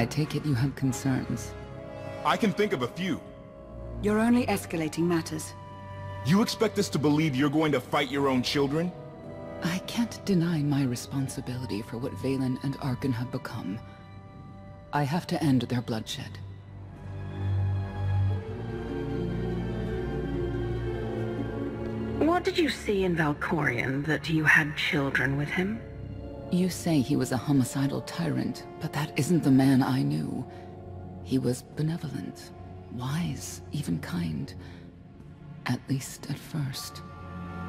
I take it you have concerns. I can think of a few. You're only escalating matters. You expect us to believe you're going to fight your own children? I can't deny my responsibility for what Valen and Arkan have become. I have to end their bloodshed. What did you see in Valkorion that you had children with him? You say he was a homicidal tyrant, but that isn't the man I knew. He was benevolent, wise, even kind. At least at first.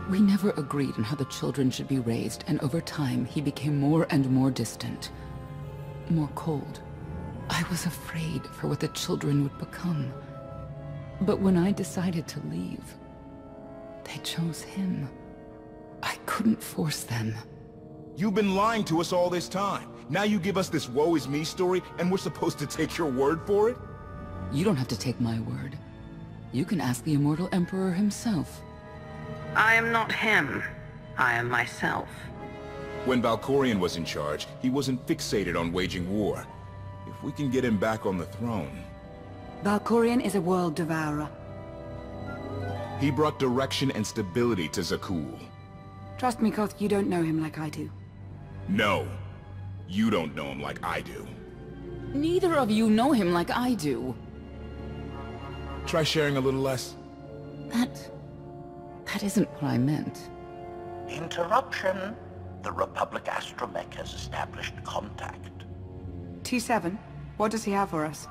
We never agreed on how the children should be raised, and over time he became more and more distant. More cold. I was afraid for what the children would become. But when I decided to leave, they chose him. I couldn't force them. You've been lying to us all this time. Now you give us this woe is me story, and we're supposed to take your word for it? You don't have to take my word. You can ask the Immortal Emperor himself. I am not him. I am myself. When Valkorion was in charge, he wasn't fixated on waging war. If we can get him back on the throne... Valkorion is a world devourer. He brought direction and stability to Zakul. Trust me, Koth, you don't know him like I do. No. You don't know him like I do. Neither of you know him like I do. Try sharing a little less. That isn't what I meant. Interruption. The Republic astromech has established contact. T7, what does he have for us?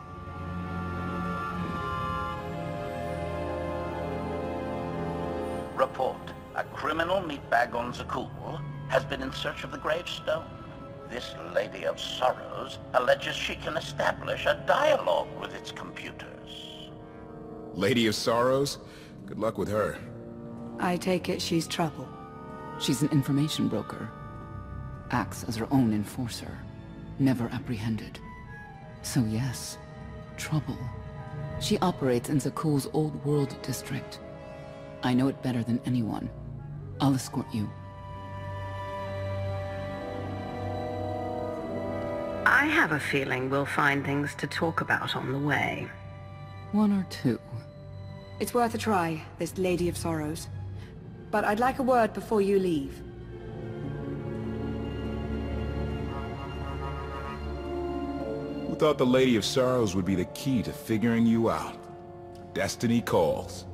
Report. A criminal meatbag on Zakul has been in search of the gravestone. This Lady of Sorrows alleges she can establish a dialogue with its computers. Lady of Sorrows? Good luck with her. I take it she's trouble. She's an information broker. Acts as her own enforcer. Never apprehended. So yes, trouble. She operates in Zakul's Old World district. I know it better than anyone. I'll escort you. I have a feeling we'll find things to talk about on the way. One or two. It's worth a try, this Lady of Sorrows. But I'd like a word before you leave. Who thought the Lady of Sorrows would be the key to figuring you out? Destiny calls.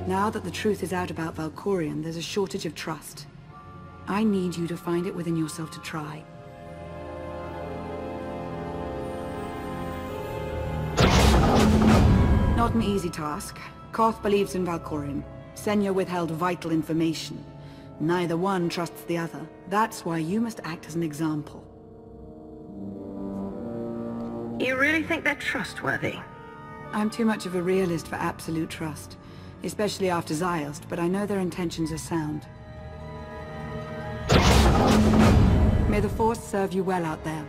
Now that the truth is out about Valkorion, there's a shortage of trust. I need you to find it within yourself to try. Not an easy task. Koth believes in Valkorion. Senya withheld vital information. Neither one trusts the other. That's why you must act as an example. You really think they're trustworthy? I'm too much of a realist for absolute trust. Especially after Ziost, but I know their intentions are sound. May the Force serve you well out there.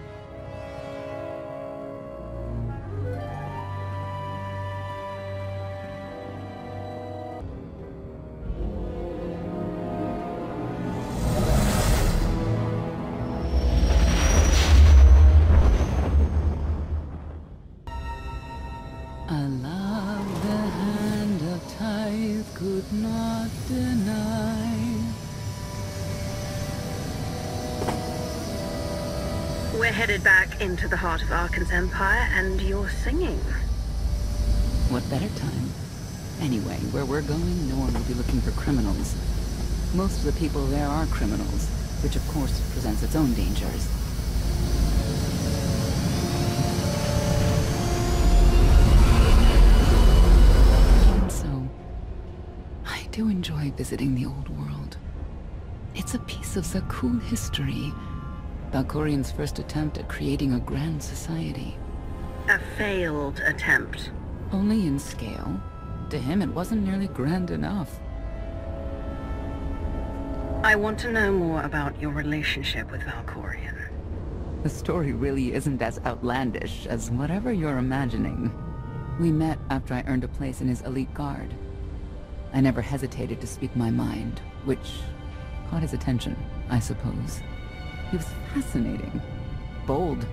I love the hand of tithe could not deny. We're headed back into the heart of Arkan's empire, and you're singing. What better time? Anyway, where we're going, no one will be looking for criminals. Most of the people there are criminals, which of course presents its own dangers. I do enjoy visiting the old world. It's a piece of Zakul history. Valkorion's first attempt at creating a grand society. A failed attempt. Only in scale. To him, it wasn't nearly grand enough. I want to know more about your relationship with Valkorion. The story really isn't as outlandish as whatever you're imagining. We met after I earned a place in his elite guard. I never hesitated to speak my mind, which caught his attention, I suppose. He was fascinating, bold,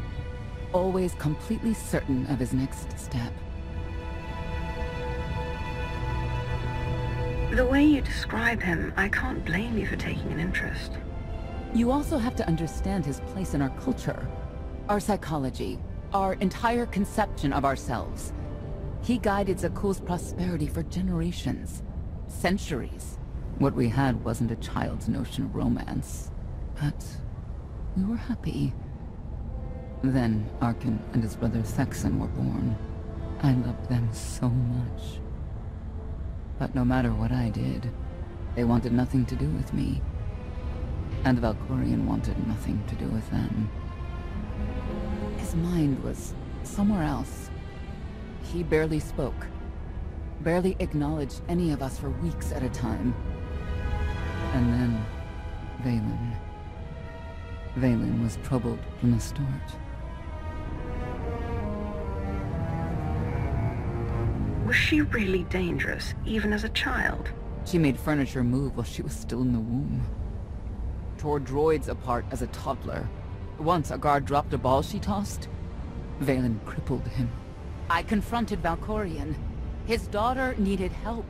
always completely certain of his next step. The way you describe him, I can't blame you for taking an interest. You also have to understand his place in our culture, our psychology, our entire conception of ourselves. He guided Zakuul's prosperity for generations, centuries. What we had wasn't a child's notion of romance, but we were happy. Then Arkin and his brother Thexan were born. I loved them so much. But no matter what I did, they wanted nothing to do with me. And Valkorion wanted nothing to do with them. His mind was somewhere else. He barely spoke, barely acknowledged any of us for weeks at a time. And then, Vaylin. Vaylin was troubled from the start. Was she really dangerous, even as a child? She made furniture move while she was still in the womb. Tore droids apart as a toddler. Once a guard dropped a ball she tossed. Vaylin crippled him. I confronted Valkorion. His daughter needed help.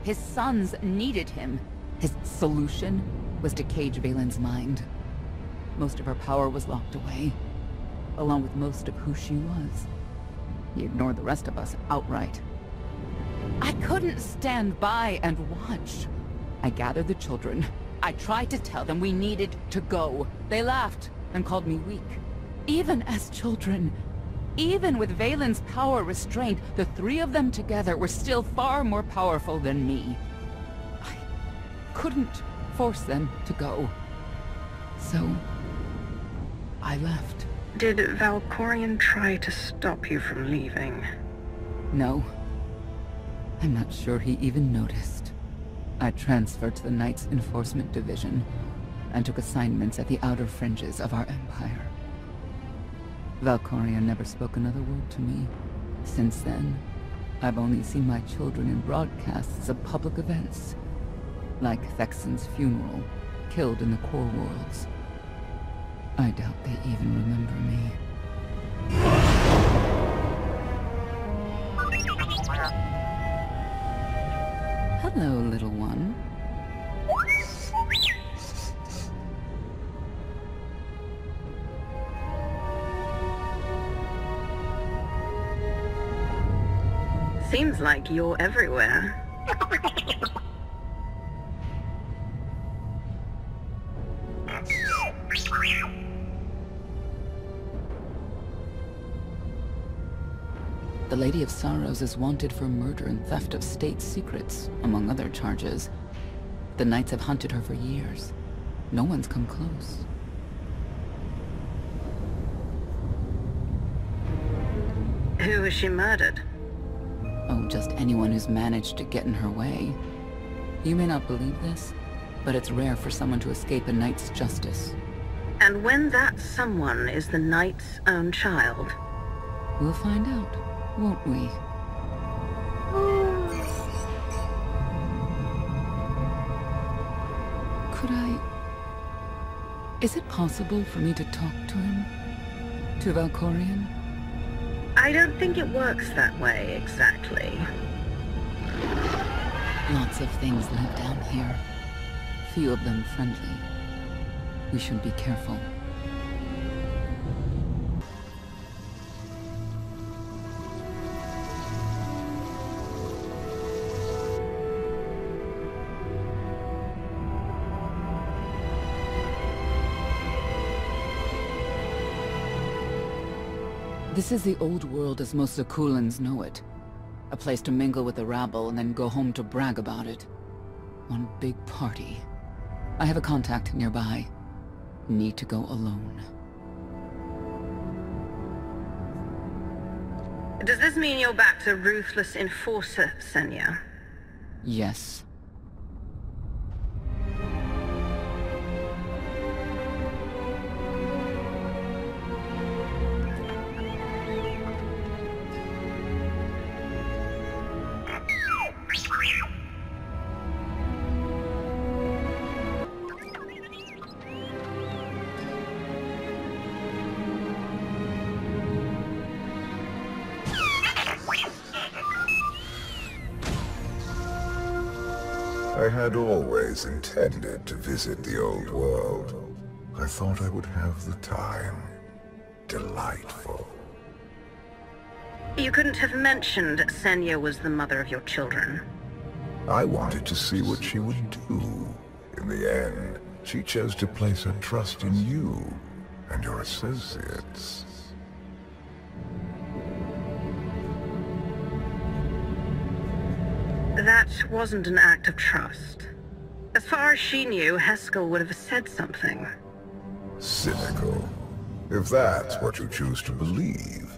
His sons needed him. His solution was to cage Vaylin's mind. Most of her power was locked away, along with most of who she was. He ignored the rest of us outright. I couldn't stand by and watch. I gathered the children. I tried to tell them we needed to go. They laughed and called me weak. Even as children, even with Vaylin's power restrained, the three of them together were still far more powerful than me. I couldn't force them to go. So, I left. Did Valkorion try to stop you from leaving? No. I'm not sure he even noticed. I transferred to the Knights Enforcement Division and took assignments at the outer fringes of our empire. Valkorion never spoke another word to me. Since then, I've only seen my children in broadcasts of public events, like Thexan's funeral, killed in the Core Worlds. I doubt they even remember me. Hello, little one. Seems like you're everywhere. The Lady of Sorrows is wanted for murder and theft of state secrets, among other charges. The Knights have hunted her for years. No one's come close. Who was she murdered? Oh, just anyone who's managed to get in her way. You may not believe this, but it's rare for someone to escape a Knight's justice. And when that someone is the Knight's own child? We'll find out, won't we? Could I... Is it possible for me to talk to him? To Valkorion? I don't think it works that way, exactly. Lots of things live down here. Few of them friendly. We should be careful. This is the old world as most Zakuulans know it. A place to mingle with the rabble and then go home to brag about it. One big party. I have a contact nearby. Need to go alone. Does this mean you're back to ruthless enforcer, Senya? Yes. I had always intended to visit the old world. I thought I would have the time. Delightful. You couldn't have mentioned Senya was the mother of your children. I wanted to see what she would do. In the end, she chose to place her trust in you and your associates. That wasn't an act of trust. As far as she knew, Haskell would have said something. Cynical. If that's what you choose to believe,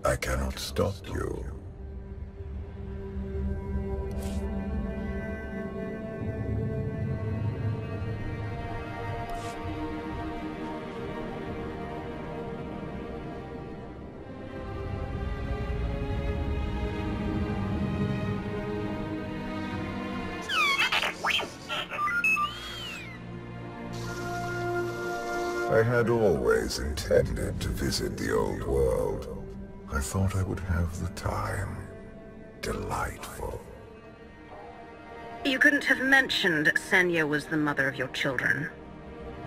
I cannot stop you. I had always intended to visit the old world. I thought I would have the time. Delightful. You couldn't have mentioned Senya was the mother of your children.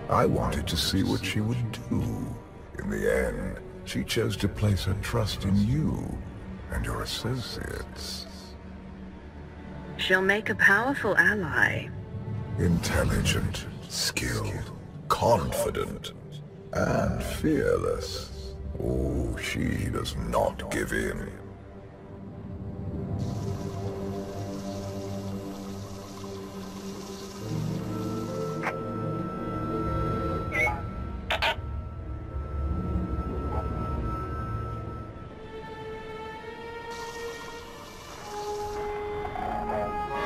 I wanted to see what she would do. In the end, she chose to place her trust in you and your associates. She'll make a powerful ally. Intelligent, skilled, confident, and fearless. Oh, she does not give in.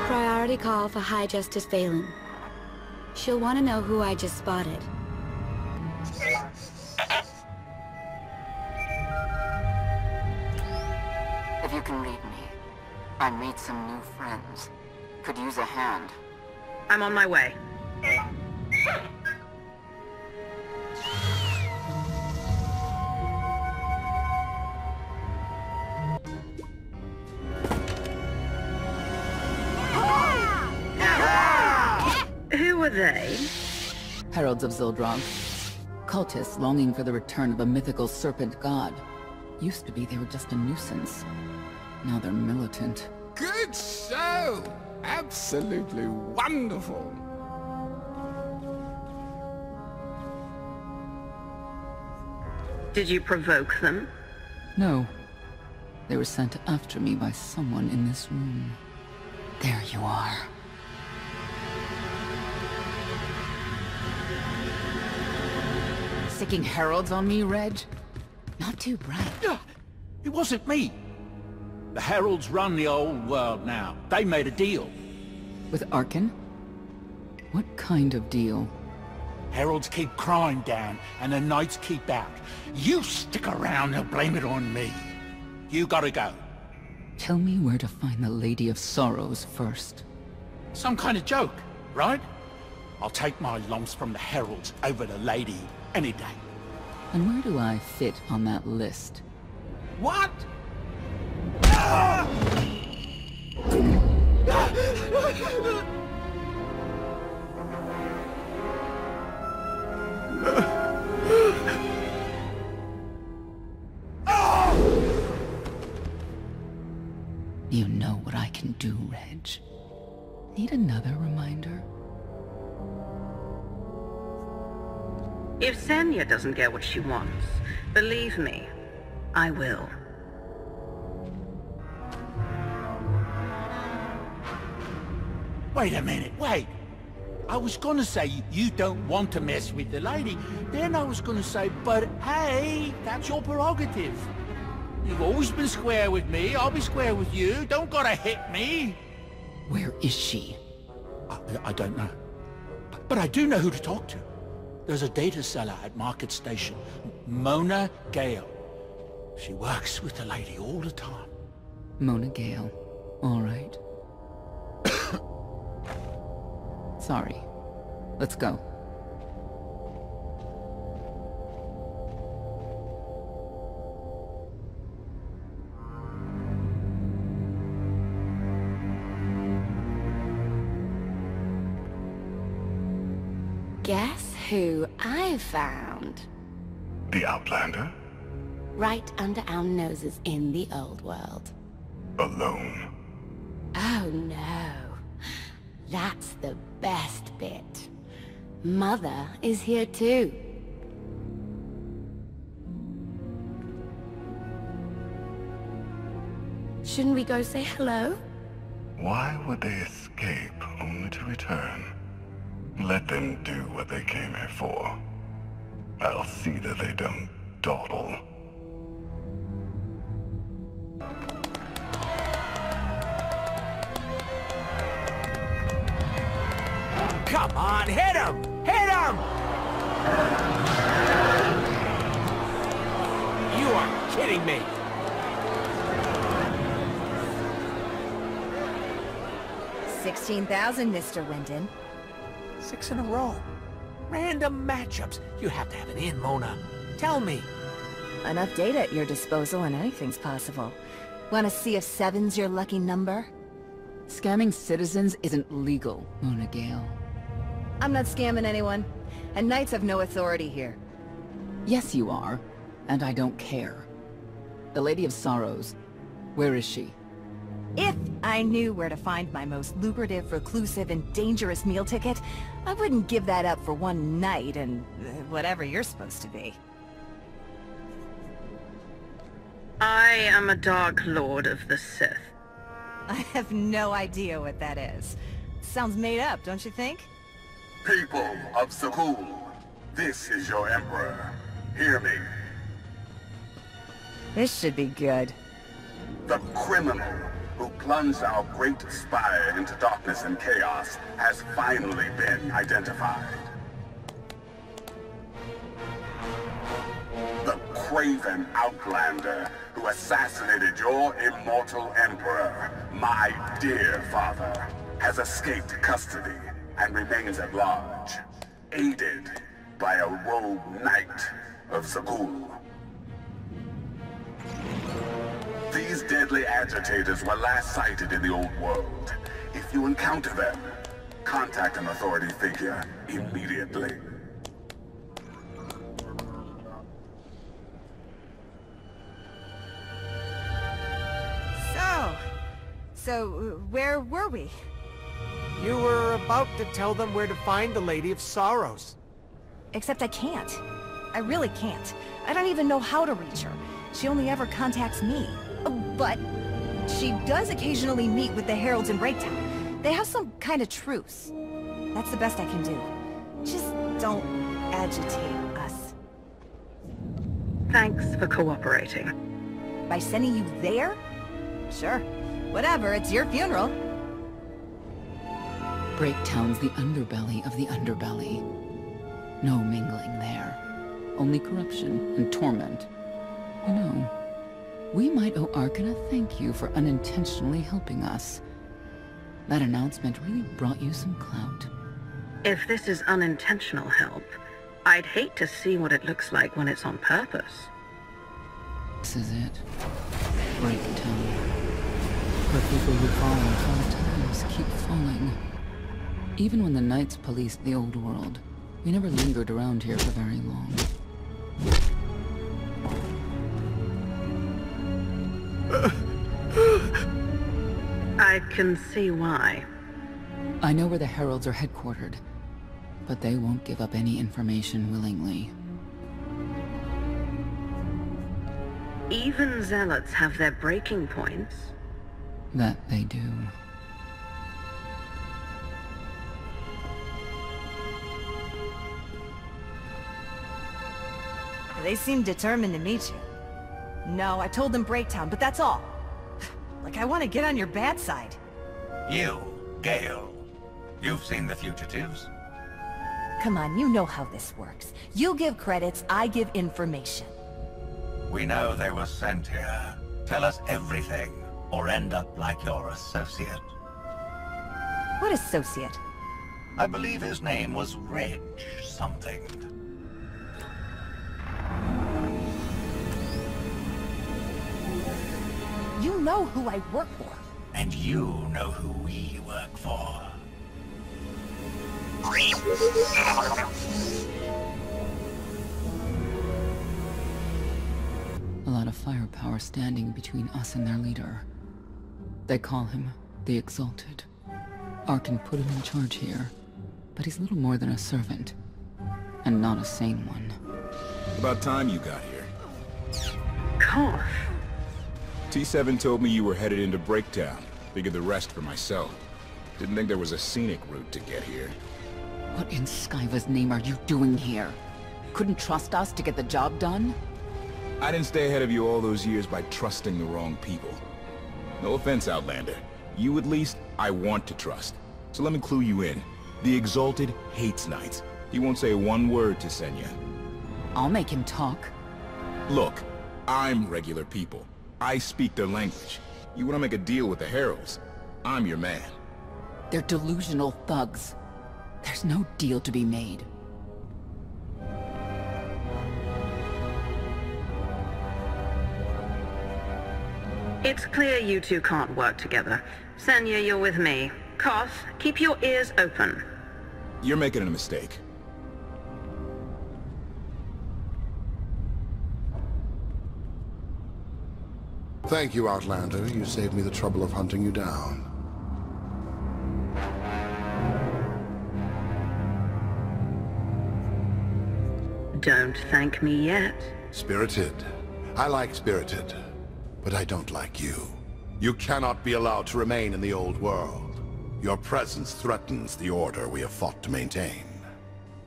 Priority call for High Justice Phelan. She'll want to know who I just spotted. If you can read me, I made some new friends. Could use a hand. I'm on my way. Who were they? Heralds of Zildrog. Cultists longing for the return of a mythical serpent god. Used to be they were just a nuisance. Now they're militant. Good show! Absolutely wonderful! Did you provoke them? No. They were sent after me by someone in this room. There you are. Sticking heralds on me, Reg? Not too bright. It wasn't me. The heralds run the old world now. They made a deal. With Arkan? What kind of deal? Heralds keep crime down, and the knights keep out. You stick around, they'll blame it on me. You gotta go. Tell me where to find the Lady of Sorrows first. Some kind of joke, right? I'll take my lumps from the heralds over the lady any day. And where do I fit on that list? What? You know what I can do, Reg. Need another reminder? If Senya doesn't get what she wants, believe me, I will. Wait a minute, wait. I was gonna say you don't want to mess with the lady. Then I was gonna say, but hey, that's your prerogative. You've always been square with me, I'll be square with you. Don't gotta hit me. Where is she? I don't know. But I do know who to talk to. There's a data seller at Market Station, Mona Gale. She works with the lady all the time. Mona Gale. All right. Sorry. Let's go. Guess who I found? The Outlander? Right under our noses in the old world. Alone? Oh no. That's the best bit. Mother is here too. Shouldn't we go say hello? Why would they escape only to return? Let them do what they came here for. I'll see that they don't dawdle. Come on, hit him! Hit him! You are kidding me! $16,000, Mr. Wyndon. 6 in a row. Random matchups. You have to have an in, Mona. Tell me. Enough data at your disposal and anything's possible. Want to see if 7's your lucky number? Scamming citizens isn't legal, Mona Gale. I'm not scamming anyone. And Knights have no authority here. Yes, you are. And I don't care. The Lady of Sorrows. Where is she? If I knew where to find my most lucrative, reclusive, and dangerous meal ticket, I wouldn't give that up for one night and whatever you're supposed to be. I am a Dark Lord of the Sith. I have no idea what that is. Sounds made up, don't you think? People of Sakul, this is your Emperor. Hear me. This should be good. The criminal who plunged our great spire into darkness and chaos has finally been identified. The craven Outlander who assassinated your immortal Emperor, my dear father, has escaped custody and remains at large, aided by a rogue knight of Sakul. These deadly agitators were last sighted in the old world. If you encounter them, contact an authority figure immediately. So, where were we? You were about to tell them where to find the Lady of Sorrows. Except I can't. I really can't. I don't even know how to reach her. She only ever contacts me. But she does occasionally meet with the Heralds in Breaktown. They have some kind of truce. That's the best I can do. Just don't agitate us. Thanks for cooperating. By sending you there? Sure. Whatever, it's your funeral. Breaktown's the underbelly of the underbelly. No mingling there. Only corruption and torment. You know, we might owe Arcana a thank you for unintentionally helping us. That announcement really brought you some clout. If this is unintentional help, I'd hate to see what it looks like when it's on purpose. This is it. Breaktown. Where people who fall in hard times keep falling. Even when the Knights policed the old world, we never lingered around here for very long. I can see why. I know where the Heralds are headquartered, but they won't give up any information willingly. Even Zealots have their breaking points. That they do. They seem determined to meet you. No, I told them Breaktown, but that's all. Like I want to get on your bad side. You, Gale. You've seen the fugitives? Come on, you know how this works. You give credits, I give information. We know they were sent here. Tell us everything, or end up like your associate. What associate? I believe his name was Reg something. You know who I work for. And you know who we work for. A lot of firepower standing between us and their leader. They call him the Exalted. Arkan put him in charge here, but he's little more than a servant, and not a sane one. About time you got here. Koth. T7 told me you were headed into Breakdown. Figured the rest for myself. Didn't think there was a scenic route to get here. What in Skyva's name are you doing here? Couldn't trust us to get the job done? I didn't stay ahead of you all those years by trusting the wrong people. No offense, Outlander. You at least, I want to trust. So let me clue you in. The Exalted hates Knights. He won't say one word to Senya. I'll make him talk. Look, I'm regular people. I speak their language. You want to make a deal with the Heralds? I'm your man. They're delusional thugs. There's no deal to be made. It's clear you two can't work together. Senya, you're with me. Koth, keep your ears open. You're making a mistake. Thank you, Outlander. You saved me the trouble of hunting you down. Don't thank me yet. Spirited. I like Spirited, but I don't like you. You cannot be allowed to remain in the old world. Your presence threatens the order we have fought to maintain.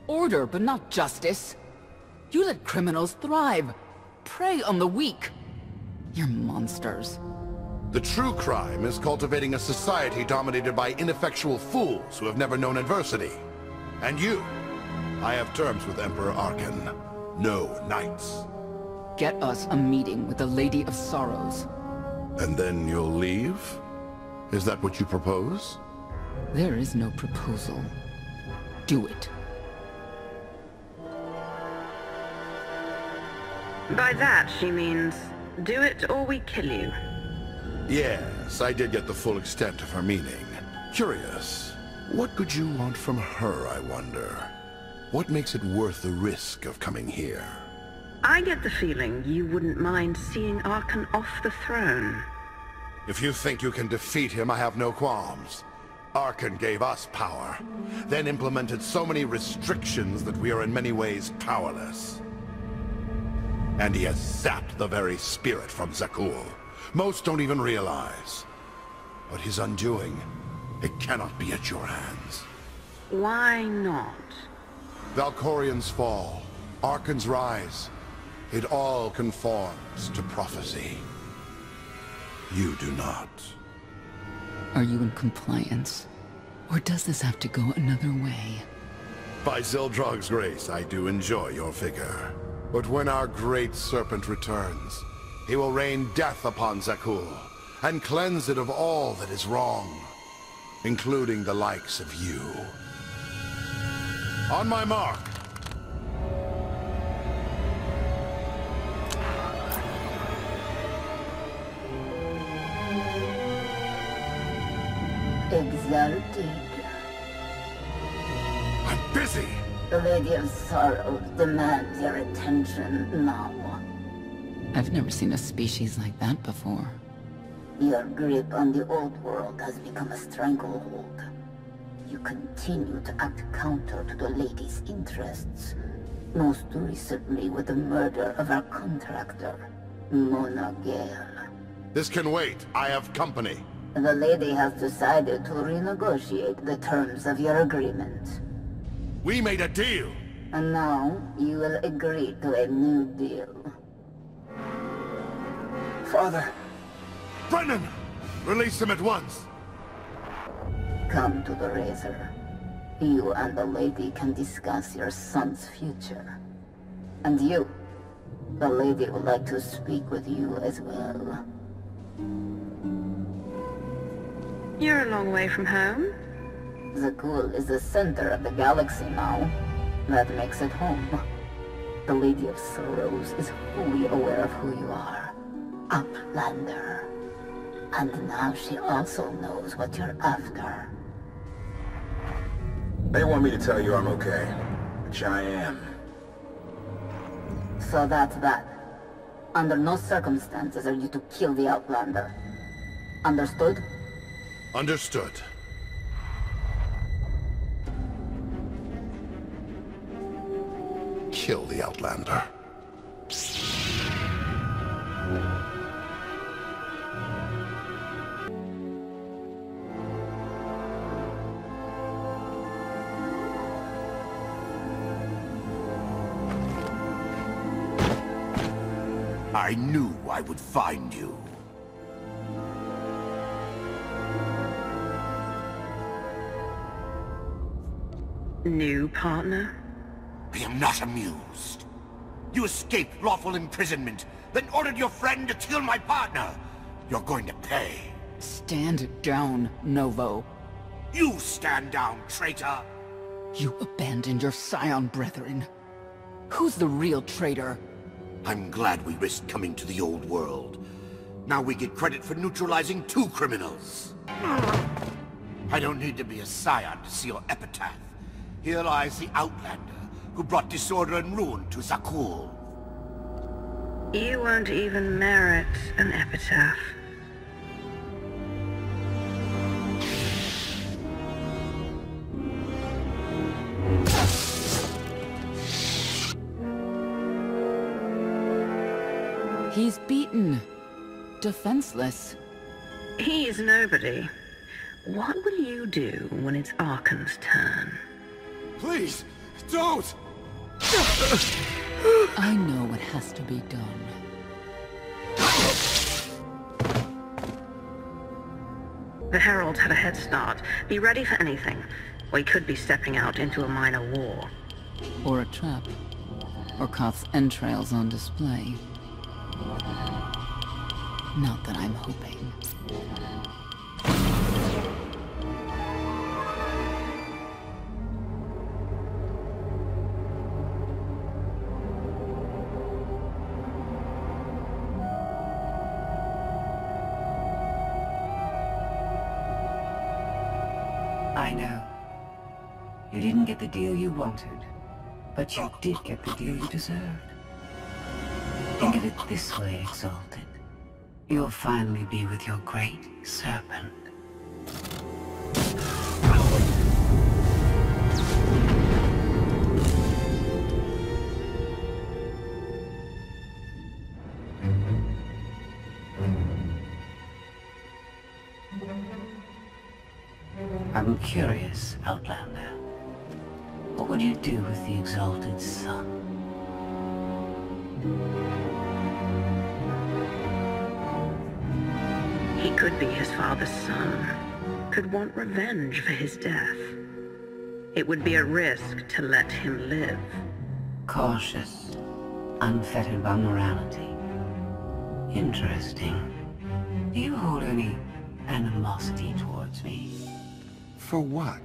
Order, but not justice. You let criminals thrive. Prey on the weak. You're monsters. The true crime is cultivating a society dominated by ineffectual fools who have never known adversity. And you, I have terms with Emperor Arkan. No knights. Get us a meeting with the Lady of Sorrows. And then you'll leave? Is that what you propose? There is no proposal. Do it. By that, she means, do it or we kill you. Yes, I did get the full extent of her meaning. Curious. What could you want from her, I wonder? What makes it worth the risk of coming here? I get the feeling you wouldn't mind seeing Arkan off the throne. If you think you can defeat him, I have no qualms. Arkan gave us power, then implemented so many restrictions that we are in many ways powerless. And he has sapped the very spirit from Zakul. Most don't even realize. But his undoing, it cannot be at your hands. Why not? Valkorian's fall, Arkan's rise, it all conforms to prophecy. You do not. Are you in compliance? Or does this have to go another way? By Zildrog's grace, I do enjoy your figure. But when our great serpent returns, he will rain death upon Zakul, and cleanse it of all that is wrong, including the likes of you. On my mark! Exalted. I'm busy! The Lady of Sorrows demands your attention now. I've never seen a species like that before. Your grip on the old world has become a stranglehold. You continue to act counter to the Lady's interests, most recently with the murder of our contractor, Mona Gale. This can wait. I have company. The Lady has decided to renegotiate the terms of your agreement. We made a deal! And now, you will agree to a new deal. Father! Brennan! Release him at once! Come to the Razor. You and the Lady can discuss your son's future. And you, the Lady would like to speak with you as well. You're a long way from home. Zakul is the center of the galaxy now. That makes it home. The Lady of Sorrows is fully aware of who you are. Outlander. And now she also knows what you're after. They want me to tell you I'm okay, which I am. So that's that. Under no circumstances are you to kill the Outlander. Understood? Understood. Kill the Outlander. I knew I would find you. New partner? I am not amused. You escaped lawful imprisonment, then ordered your friend to kill my partner. You're going to pay. Stand down, Novo. You stand down, traitor! You abandoned your Scion brethren. Who's the real traitor? I'm glad we risked coming to the old world. Now we get credit for neutralizing 2 criminals. I don't need to be a Scion to see your epitaph. Here lies the Outlander, who brought disorder and ruin to Zakul. You won't even merit an epitaph. He's beaten. Defenseless. He's nobody. What will you do when it's Arkan's turn? Please, don't! I know what has to be done. The Heralds had a head start. Be ready for anything. We could be stepping out into a minor war. Or a trap. Or KotF's entrails on display. Not that I'm hoping. I know. You didn't get the deal you wanted, but you did get the deal you deserved. Think of it this way, Exalted. You'll finally be with your great serpent. I'm curious, Outlander. What would you do with the Exalted Son? He could be his father's son. Could want revenge for his death. It would be a risk to let him live. Cautious, unfettered by morality. Interesting. Do you hold any animosity towards me? For what?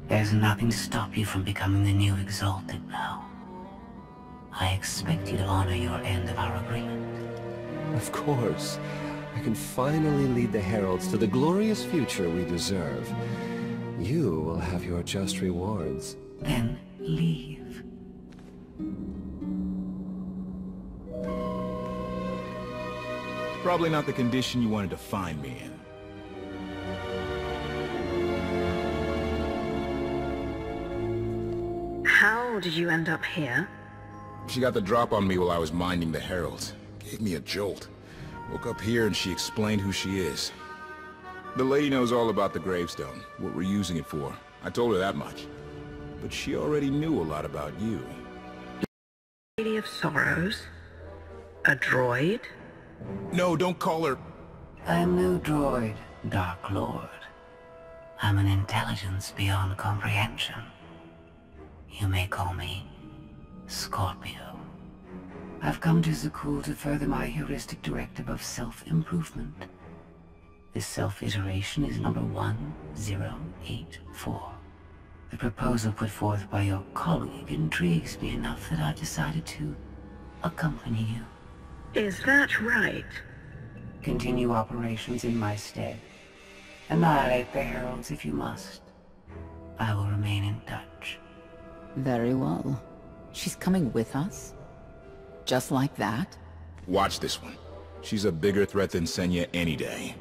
There's nothing to stop you from becoming the new Exalted now. I expect you to honor your end of our agreement. Of course. I can finally lead the Heralds to the glorious future we deserve. You will have your just rewards. Then leave. Probably not the condition you wanted to find me in. How did you end up here? She got the drop on me while I was minding the Heralds. Gave me a jolt. Woke up here and she explained who she is. The lady knows all about the gravestone, what we're using it for. I told her that much. But she already knew a lot about you. Lady of Sorrows? A droid? No, don't call her... I'm no droid, Dark Lord. I'm an intelligence beyond comprehension. You may call me Scorpio. I've come to Zakul to further my heuristic directive of self-improvement. This self-iteration is number 1084. The proposal put forth by your colleague intrigues me enough that I've decided to accompany you. Is that right? Continue operations in my stead. Annihilate the Heralds if you must. I will remain in touch. Very well. She's coming with us? Just like that? Watch this one. She's a bigger threat than Senya any day.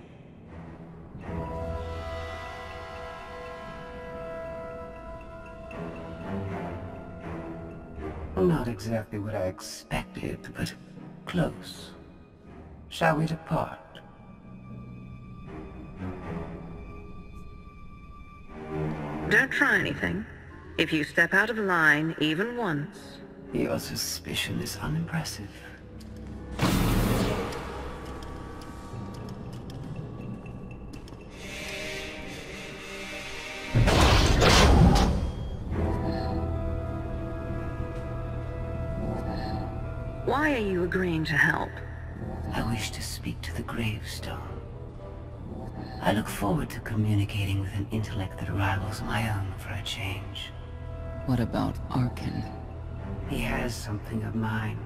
Not exactly what I expected, but close. Shall we depart? Don't try anything. If you step out of line even once... Your suspicion is unimpressive. Why are you agreeing to help? I wish to speak to the gravestone. I look forward to communicating with an intellect that rivals my own for a change. What about Arkin? He has something of mine.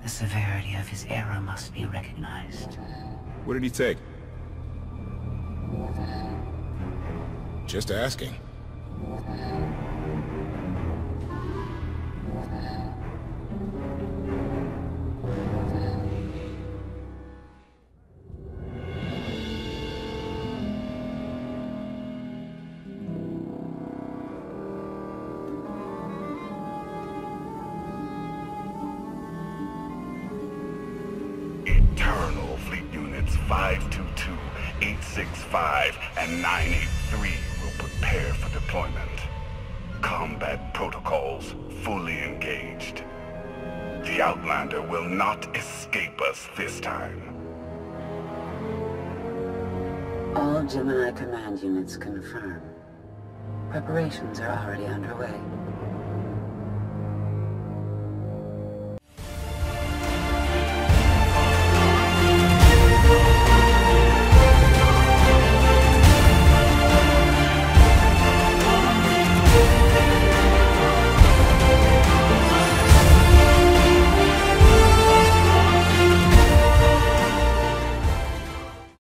The severity of his error must be recognized. What did he take? Just asking. Eternal Fleet Units 522, 865, and 983 will prepare for deployment. Combat protocols fully engaged. The Outlander will not escape us this time. All Gemini command units confirm. Preparations are already underway.